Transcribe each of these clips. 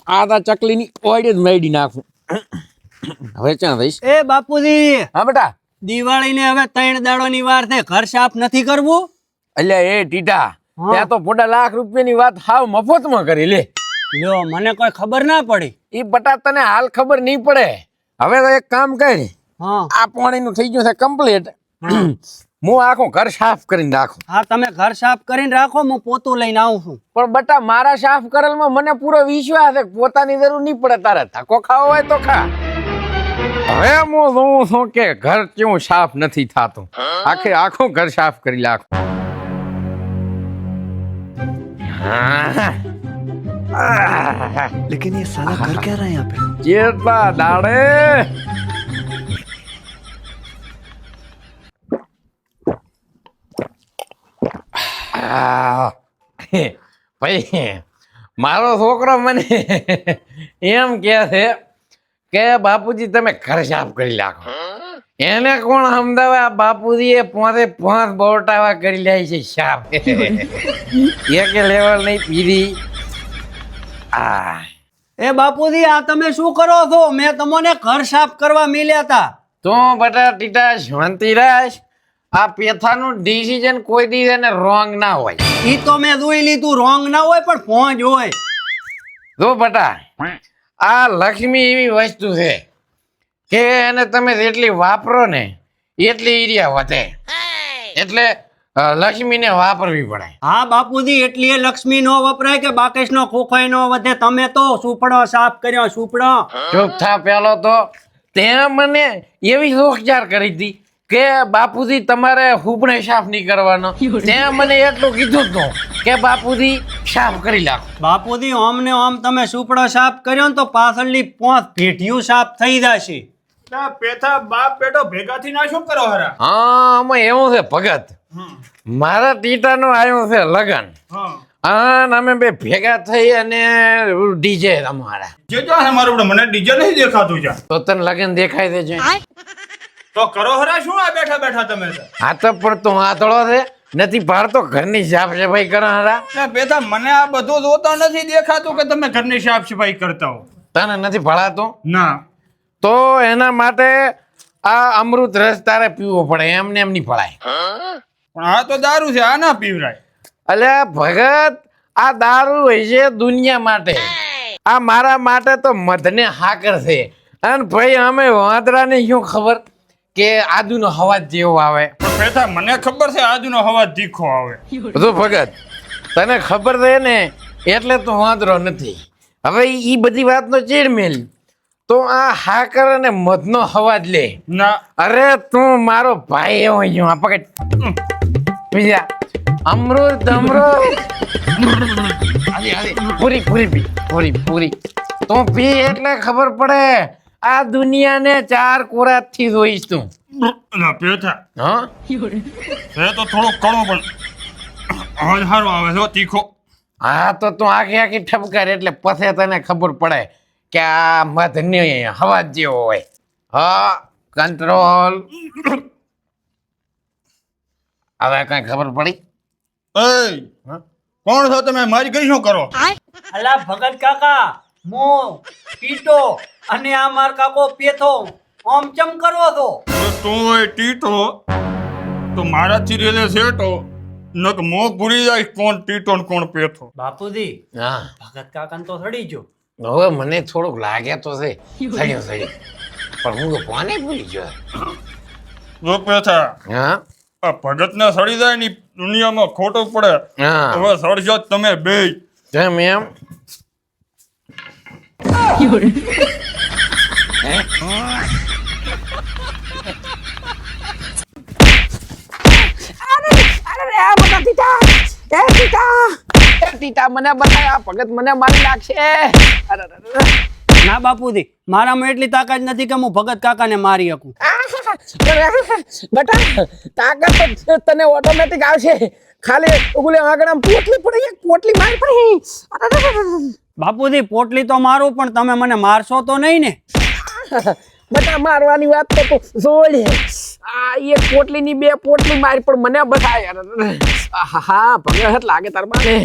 આ તા ચકલીની ઓયડી જ મેડી નાખું. હવે ક્યાં થઈશ? એ બાપુજી, હા બેટા. દિવાળીને હવે 3 દાડોની વાર છે, ઘર સાફ નથી કરવું? અલ્યા એ ટીટા, ત્યાં તો પોતા લાખ રૂપિયાની વાત હાવ મફતમાં કરી લે. લ્યો, મને કોઈ ખબર ના પડી. ઈ બટા તને હાલ ખબર નહીં પડે. હવે તો એક કામ કર, હા આ પાણીનું થઈ ગયું છે કમ્પ્લીટ. હું આખું ઘર સાફ કરીને રાખું. હા, તમે ઘર સાફ કરીને રાખો, હું પોતું લઈને આવું છું. પણ બટા મારા સાફ કરેલમાં મને પૂરો વિશ્વાસ છે, પોતાની જરૂર નહીં પડે. તારે ધક્કો ખાવો હોય તો ખા. હવે હું જોઉં છું કે ઘર કેવું સાફ નથી થતું. આખું ઘર સાફ કરી નાખું. लेकिन ये साला कर क्या रहा है यहाँ पे? જેટલા દાડે ભાઈ મારો છોકરો મને એમ કે છે કે બાપુજી તમે ઘર સાફ કરી નાખો. એને કોણ સમજાવે? આ બાપુજી એ પોતે 5 બોટાવા કરી લે છે સાફ. એક લેવલ નહીં પીધી. એ બાપુજી, આ તમે શું કરો છો? મેં તમને ઘર સાફ કરવા મિલ્યા હતા. તું બટા ટીટા શાંતિ રાખ. આ પેથાનું ડિસિઝન કોઈ દી એને રોંગ ના હોય. ઈ તો મેં જોઈ લીધું, રોંગ ના હોય પણ પહોંચ હોય. જો બટા, આ લક્ષ્મી એવી વસ્તુ છે કે એને તમે જેટલી વાપરો ને એટલી એરિયા વધે. એટલે લક્ષ્મીને વાપરવી પડે. હા બાપુજી, એટલી એ લક્ષ્મી નો વપરાય કે બાકેશનો ખોખાઈ નો વધે. તમે તો સુપડો સાફ કર્યો, સુપડો. ચૂપ થા. પેલો તો તે મને એવી સોખચાર કરી હતી કે બાપુજી તમારે હુબણે સાફ નહીં કરવાનો. ત્યાં મને એટલું કીધું તું કે બાપુજી સાફ કરી નાખો. બાપુજી, ઓમ ને ઓમ તમે સુપડો સાફ કર્યો ને તો પાછળની 5 ભેટિયું સાફ થઈ જશે. પેથા બાપ બેટો ભેગા થી ના શું કરો હરા? હા, આમાં એવું છે ભગત, મારા ટીટાનું આવ્યું છે લગન. અને અમે બે ભેગા થઈ અને ડીજે અમારા. જે જો હે મારું મને ડીજે નહીં દેખાતું છે. તો તને લગન દેખાય છે? તો કરો હરા શું આ બેઠા બેઠા તમે તો? હા તો પણ તું આતળો છે નથી પાડતો. ઘરની સાફ સફાઈ કરો હરા. પેથા મને આ બધું જોતા નથી દેખાતું કે તમે ઘરની સાફ સફાઈ કરતા હો. તને નથી ભળાતું? ના. તો એના માટે આ અમૃત રસ તારે પીવો પડે. એમને એમ નહીં પડાય. પણ આ તો દારૂ છે, આ ના પીવરાય. અલ્યા ભગત, આ દારૂ હોય છે દુનિયા માટે. આ મારા માટે તો મધને હાકર છે. અને ભાઈ અમે વાંદરાને શું ખબર કે આદુનો અવાજ જેવો આવે. પણ પેથા મને ખબર છે આજનો અવાજ તીખો આવે. બધું ભગત તને ખબર છે ને એટલે તું વાંદરો નથી. હવે ઈ બધી વાતનો ચેડ મેલ. તો આ હાકર અને મધનો અવાજ લે. ના. અરે તું મારો ભાઈ એવો છું. આ પકડ બીજા અમૃત પૂરી પૂરી પી, પૂરી પૂરી તું પી એટલે ખબર પડે. આ દુનિયાને 4 કોરાથી જોઈશ તું. ના પેથા, હા એ તો થોડો કડવો પણ અવાજ સારો આવે છે તીખો. હા તો તું આખી ઠપકાર એટલે પછી તને ખબર પડે કે આ મધની અવાજ જેવો હોય. હા, કંટ્રોલ. હવે કઈ ખબર પડી? એ કોણ છો તમે? મારી કઈ શું કરો? અલા ભગત કાકા, મો પીટો અને આ માર કાકો પેથો, ઓમ ચમ કરો છો? તું હોય ટીટો તો મારાથી રેલે સેટો નક મો ભૂલી જાય કોણ ટીટો ને કોણ પેથો. બાપુજી, હા ભગત કાકાને તો સડી ગયો. હવે મને થોડુંક લાગે તો છે સડ્યો પણ હું તો કોને ભૂલી ગયો. જો પેથા, હા આ ભગત ને સડી જાય ની દુનિયામાં ખોટું પડે. હા હવે સડજો જ તમે બે. જેમ એમ મને બતાય. આ ભગત મને મારી નાખશે. ના બાપુજી, મારામાં એટલી તાકાત નથી કે હું ભગત કાકાને મારી શકું. બેટા તાકાત તો તને ઓટોમેટિક આવશે. ખાલી ઉગલે આગળ પોટલી પડી, એક પોટલી મારી પડી. બાપુજી, પોટલી તો મારું પણ તમે મને મારશો તો નહીં ને? બેટા મારવાની વાત તો તું જોડે. આ એક પોટલી ની 2 પોટલી મારી પણ મને બતાય. હા ભગત લાગે તાર બાને.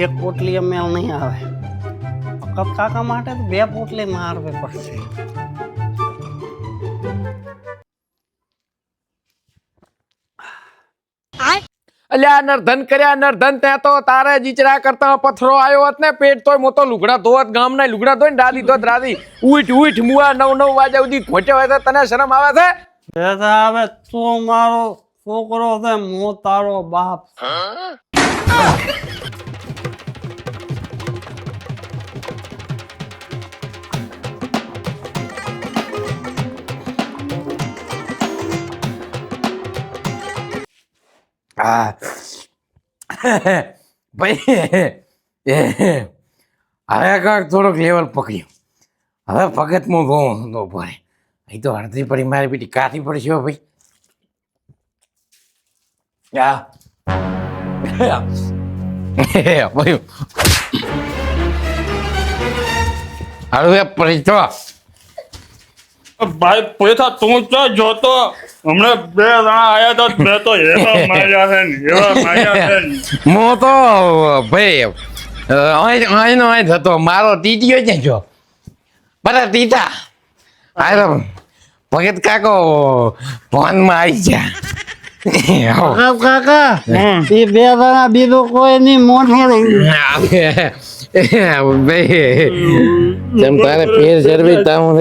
એક પોટલી મેળ નહીં આવે. ભગત કાકા માટે તો 2 પોટલી મારવી પડશે. અલ્યા નરધન કર્યા નરધન ત્યાં તો તારે જીચરા કરતા પથરો આવ્યો હોત ને પેટ તોય મોતો લુગડા ધોવત ગામના લુગડા ધોઈને દાદી ધોત રાધી ઉઠ મુઆ 9 વાગ્યા સુધી ખોટે હોય તો તને શરમ આવે છે? હવે તું મારો છોકરો છે, હું તારો બાપ. હા ભાઈ હવે કાંક થોડોક લેવલ પકડ્યું. હવે ભગત હું બહુ તો પડે અહીં તો અડધી પડી મારી બેટી કાથી પડશે હો ભાઈ. હવે પડી તો ભાઈ પેથા તું ક્યાં જોતો? હમણાં 2 જણા આયા તો મેં તો એવા માર્યા છે ને એવા માર્યા છે ને. હું તો ભાઈ અહીંનો અહીં થતો મારો ટીટીઓ છે જો બરા ટીટા આયો ભગત કાકો ફોનમાં આવી જા. કાકા એ 2 જણા બીજો કોઈ નહીં મોઢે ભાઈ જેમ તારે પેર સર્વિસ તાવું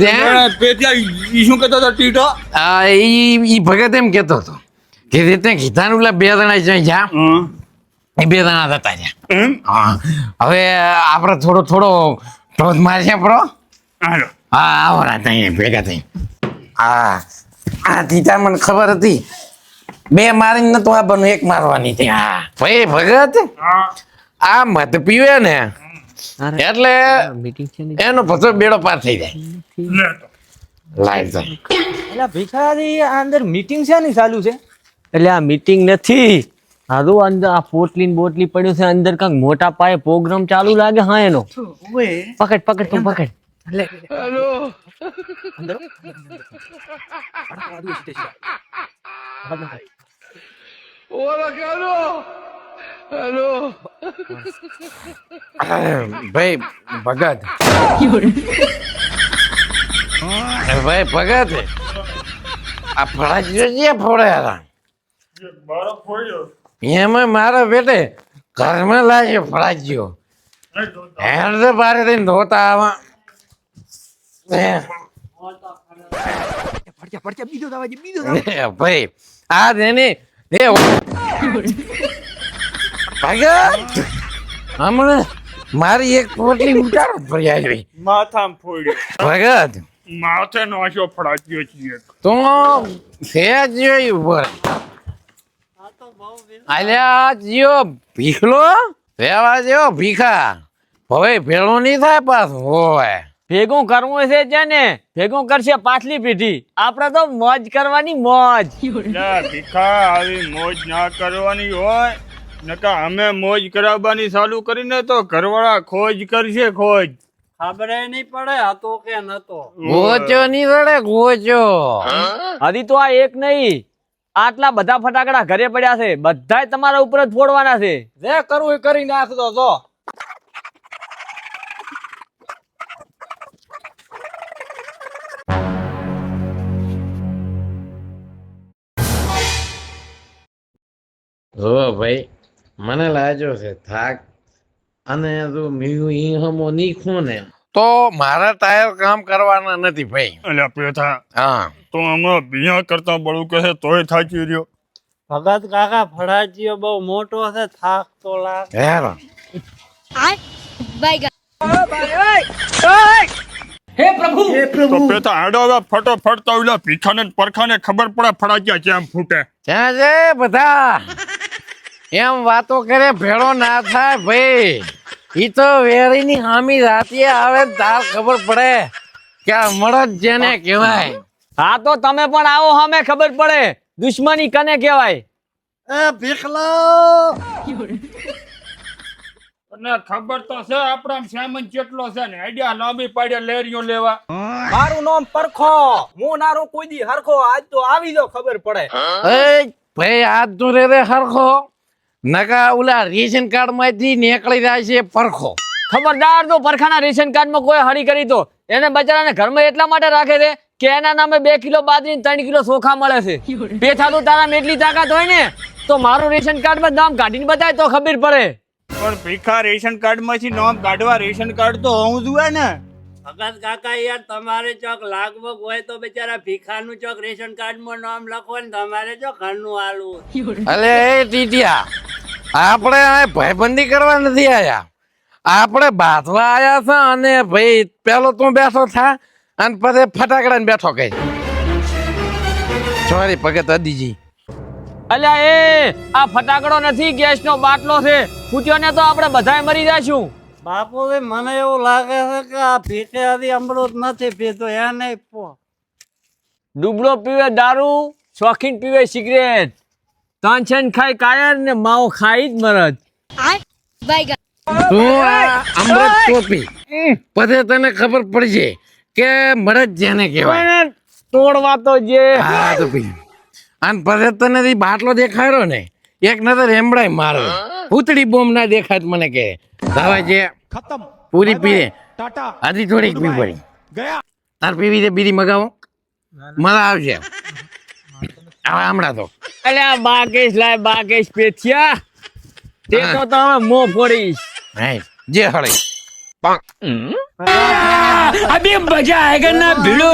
છે પેથા ઈ શું કહેતો હતો ટીટો? ઈ ભગત એમ કેતો હતો કે રીતે કીધાનું પેલા 2 જણા જઈ જા એ 2 જણા જતા રહ્યા. હા હવે આપણે થોડો ટોચ મારશે પડો. હાલો હા આવો રાત ભેગા થઈ. હા આ ટીટા મને ખબર હતી 2 મારીને નતો આપવાનું 1 મારવાની હતી. હા ભાઈ ભગત આ મત પીવે ને એટલે એનો પછી બેડો પાર થઈ જાય. લાઈટ જાય એટલે ભિખારી આ અંદર મીટિંગ છે ને ચાલુ છે? એટલે આ મીટિંગ નથી, આ તો અંદર આ પોટલી ને બોટલી પડ્યું છે, અંદર કાંઈક મોટા પાયે પ્રોગ્રામ ચાલુ લાગે. હા એનો પકડ તું પકડ. ભાઈ ભગત ભાઈ ભગત આ ફળાજીઓ જે ફોડ્યા બારો ફોડ્યો એમાં મારા બેટે ઘરમાં લાગ્યો ફળાજીઓ હેર બારે થઈને ધોતા આવા ભાઈ આ દેને ભગત હમણાં મારી એક પોટલી ઉતારો ફરી આવી માથામાં ફોડ્યો. ભગત માથે નાખ્યો ફડાક્યો છીએ. તો સેજ જોઈ ઉપર આલ્યા જીઓ ભીખલો રેવા જેવો ભીખા હવે ભેળો નહીં થાય પાછું હોય ભેગું કરવું છે જેને ભેગું કરશે પાછલી પેઢી. આપણે તો મોજ કરવાની મોજ. ભીખા આવી મોજ ના કરવાની હોય નકા અમે મોજ કરાવવાની ચાલુ કરીને તો ઘરવાળા ખોજ કરશે ખોજ. ખબર નહીં પડે હતો કે નતો. ગોચો નહીં રડે ગોચો. હજી તો આ એક નહીં, આટલા બધા ફટાકડા ઘરે પડ્યા છે, બધાય તમારા ઉપર જ ફોડવાના છે. જે કરવું એ કરી નાખતો જો. હો ભાઈ મને લાગ્યો છે થાક અને જો મીયું ઈ હમો નીખું ને તો મારા ટાયર કામ કરવાના નથી ભાઈ. અલ્યા પેથા હા તો હમણાં બિયા કરતા બળું કહે તોય થાકી રહ્યો. ભગત કાકા ફળાજીઓ બહુ મોટો છે, થાક તો લાગે. હેરો તો પેથા આડો હવે ફટોફટ તો ઓલા ભીખાને ને પરખાને ખબર પડે ફડાક્યા કેમ ફૂટે. ત્યાં છે બધા એમ વાતો કરે ભેળો ના થાય ભાઈ. ઈ તો વેરીની હામી રાતે આવે તાર ખબર પડે કે આ મળદ જેને કહેવાય. હા તો તમે પણ આવો, સામે ખબર પડે દુશ્મની કને કહેવાય. એ ભીખલો અને ખબર તો છે આપણા સામાન કેટલો છે ને આઈડિયા લાંબી પાડ્યા લેરીઓ લેવા. મારું નામ પરખો, હું નારો કોઈ દી હરખો, આજ તો આવી જો ખબર પડે. એ ભાઈ હાથ તો રે હરખો નકા ઓલા રેશન કાર્ડ માંથી નીકળી જાય છે પરખો. ખબરદાર તો પરખાના રેશન કાર્ડમાં કોઈ હળી કરી તો એને બચારાને ઘરમાં એટલા માટે રાખે છે કે એના નામે 2 કિલો બાજરી 3 કિલો ચોખા મળે છે. પેથા તો તારામાં એટલી તાકાત હોય ને તો મારું રેશન કાર્ડમાં નામ કાઢીને બતાય તો ખબર પડે. પણ ભીખા રેશન કાર્ડ માંથી નામ કાઢવા રેશન કાર્ડ તો હોવું જોઈએ ને. ભગત કાકા યાર તમારે ચોક લાગવગ હોય તો બિચારા ભીખાનું ચોક રેશન કાર્ડમાં નામ લખો ને તમારે ચોક ઘરનું આલવું. અલે એ ટીટિયા, આપણે આ ભાઈબંધી કરવા નથી આયા, આપણે બાંધવા આયા છે. અને ભાઈ પેલો તું બેઠો થા અને પછી ફટાકડા બેઠો કઈ. સોરી ભગત અદીજી. અલ્યા એ આ ફટાકડો નથી, ગેસનો બાટલો છે. ફૂટ્યો ને તો આપણે બધાય મરી જાશું. બાપુ મને એવું લાગે છે કે આ ભીખે હજી અમૃત નથી પીતો એને ડુબળો પીવે દારૂ, શોખીન પીવે સિગરેટ, તાનછેન ખાય કાયર ને માવો ખાઈ જ મરદ. તું આ અમૃત ટોપી પછી તને ખબર પડશે કે મરદ જેને કહેવાય. તોડવા તો જે હા તો પી. અને પછી તને જે બાટલો દેખાડ્યો ને એક નજર એમડાય મારો ભૂતડી બોમ્બ ના દેખાત મને કે હવે જે પૂરી પીએ હજી થોડીક પી પડી. તાર પીવી છે બીજી મગાવો, મજા આવશે હવે હમણાં તો. અલ્યા બાકેશ લાય બાકેશ પેથિયા તે તો તમે મો ફોડીશ. હાય જે હળી અભી મજા આયેગા ના ભીડો.